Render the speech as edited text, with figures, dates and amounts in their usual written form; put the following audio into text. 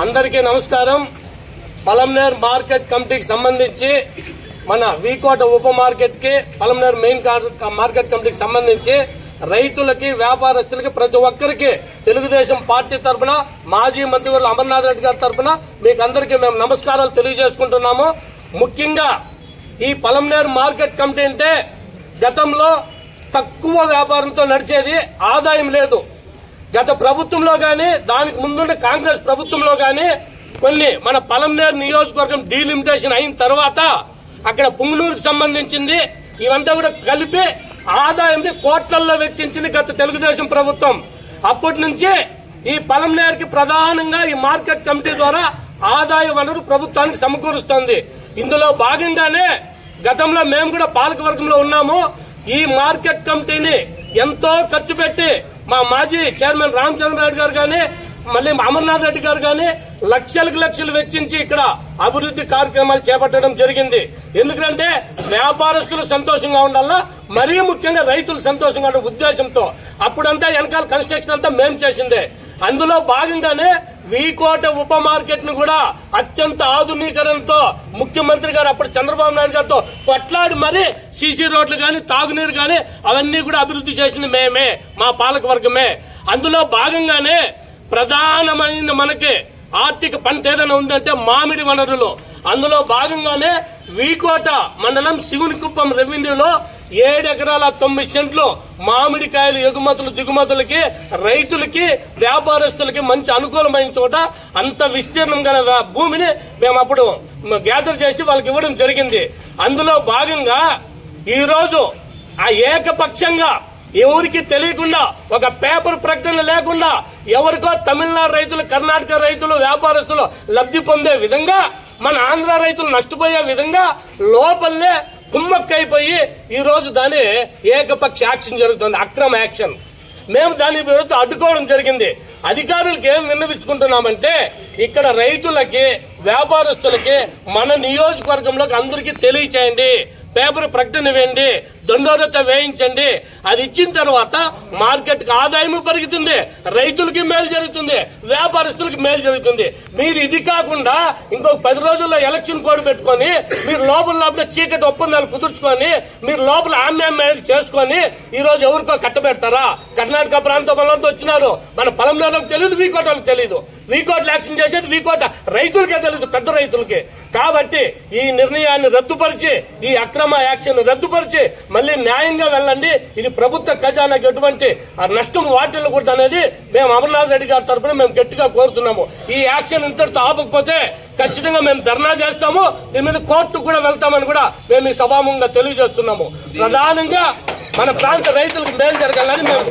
అందరికీ నమస్కారం. పలమనేర్ మార్కెట్ కమిటీకి సంబంధించి మన వీకోట ఉప మార్కెట్ కి పలమనేర్ మెయిన్ మార్కెట్ కమిటీకి సంబంధించి రైతులకి వ్యాపారస్తులకి ప్రతి ఒక్కరికి తెలుగుదేశం పార్టీ తరఫున మాజీ మంత్రివర్యులు అమర్నాథ్ రెడ్డి గారి తరఫున మీకు అందరికీ మేము నమస్కారాలు తెలియజేసుకుంటున్నాము. ముఖ్యంగా ఈ పలమనేర్ మార్కెట్ కమిటీ అంటే గతంలో తక్కువ వ్యాపారంతో నడిచేది, ఆదాయం లేదు. గత ప్రభుత్వంలో గాని దానికి ముందున్న కాంగ్రెస్ ప్రభుత్వంలో గాని కొన్ని మన పలమనేర్ నియోజకవర్గం డీలిమిటేషన్ అయిన తర్వాత అక్కడ పుంగనూరుకు సంబంధించింది ఇవంతా కూడా కలిపి ఆదాయం కోట్లల్లో వెచ్చించింది గత తెలుగుదేశం ప్రభుత్వం. అప్పటి నుంచే ఈ పలమనేర్ కి ప్రధానంగా ఈ మార్కెట్ కమిటీ ద్వారా ఆదాయ వనరు ప్రభుత్వానికి సమకూరుస్తోంది. ఇందులో భాగంగానే గతంలో మేము కూడా పాలకవర్గంలో ఉన్నాము. ఈ మార్కెట్ కమిటీని ఎంతో ఖర్చు పెట్టి మా మాజీ చైర్మన్ రామచంద్రరావు గారు గాని మళ్ళీ అమర్నాథ్ రెడ్డి గారు గాని లక్షలకు లక్షలు వెచ్చించి ఇక్కడ అభివృద్ధి కార్యక్రమాలు చేపట్టడం జరిగింది. ఎందుకంటే వ్యాపారస్తులు సంతోషంగా ఉండాలా, మరీ ముఖ్యంగా రైతులు సంతోషంగా ఉండే ఉద్దేశంతో అప్పుడంతా వెనకాల కన్స్ట్రక్షన్ అంతా మేము చేసిందే. అందులో భాగంగానే వీకోట ఉప మార్కెట్ ను కూడా అత్యంత ఆధునీకరణతో ముఖ్యమంత్రి గారు అప్పుడు చంద్రబాబు నాయుడు గారితో కొట్లాడి మరీ సీసీ రోడ్లు గాని తాగునీరు గాని అవన్నీ కూడా అభివృద్ధి చేసింది మేమే, మా పాలక వర్గమే. అందులో భాగంగానే ప్రధానమైన మనకి ఆర్థిక పంట ఏదైనా ఉందంటే మామిడి వనరులు. అందులో భాగంగానే వీకోట మండలం శివునికుప్పం రెవెన్యూలో 7 ఎకరాల 9 సెంట్లు మామిడికాయలు ఎగుమతులు దిగుమతులకి రైతులకి వ్యాపారస్తులకి మంచి అనుకూలమైన చోట అంత విస్తీర్ణం గల భూమిని మేము అప్పుడు గ్యాదర్ చేసి వాళ్ళకి ఇవ్వడం జరిగింది. అందులో భాగంగా ఈ రోజు ఆ ఏకపక్షంగా ఎవరికి తెలియకుండా ఒక పేపర్ ప్రకటన లేకుండా ఎవరికో తమిళనాడు రైతులు, కర్ణాటక రైతులు, వ్యాపారస్తులు లబ్ధి పొందే విధంగా మన ఆంధ్ర రైతులు నష్టపోయే విధంగా లోపలనే కుమ్మక్కైపోయి ఈ రోజు దాని ఏకపక్ష యాక్షన్ జరుగుతుంది, అక్రమ యాక్షన్. మేము దాని విరుద్ధ అడ్డుకోవడం జరిగింది. అధికారులకు ఏం విన్నవించుకుంటున్నామంటే ఇక్కడ రైతులకి వ్యాపారస్తులకి మన నియోజకవర్గంలోకి అందరికీ తెలియచేయండి, పేపర్ ప్రకటన వేయండి, దండోరత వేయించండి. అది ఇచ్చిన తర్వాత మార్కెట్ కి ఆదాయం పెరుగుతుంది, రైతులకి మేలు జరుగుతుంది, వ్యాపారస్తులకి మేలు జరుగుతుంది. మీరు ఇది కాకుండా ఇంకొక 10 రోజుల్లో ఎలక్షన్ కోడ్ పెట్టుకుని మీరు లోపల చీకటి ఒప్పందాలు కుదుర్చుకొని మీరు లోపల ఆమ్యామ్యాలు చేసుకుని ఈ రోజు ఎవరికో కట్టబెడతారా? కర్ణాటక ప్రాంతంలో వచ్చినారు, మన పలమనేరులకు తెలియదు, వీకోటలకు తెలియదు. వీకోటలు యాక్షన్ చేసేది వీకోట రైతులకే తెలియదు, పెద్ద రైతులకి. కాబట్టి ఈ నిర్ణయాన్ని రద్దుపరిచి ఈ అక్రమ యాక్షన్ రద్దుపరిచి మళ్ళీ న్యాయంగా వెళ్ళండి. ఇది ప్రభుత్వ ఖజానాకి ఎటువంటి నష్టం వాటిల్లకూడదు అనేది మేము అమర్నాథ్ రెడ్డి గారి తరఫున మేము గట్టిగా కోరుతున్నాము. ఈ యాక్షన్ ఇంతటితో ఆపకపోతే ఖచ్చితంగా మేము ధర్నా చేస్తాము, దీని మీద కోర్టుకు కూడా వెళ్తామని కూడా మేము ఈ సభాముఖంగా తెలియజేస్తున్నాము. ప్రధానంగా మన ప్రాంత రైతులకు మేలు జరగాలని మేము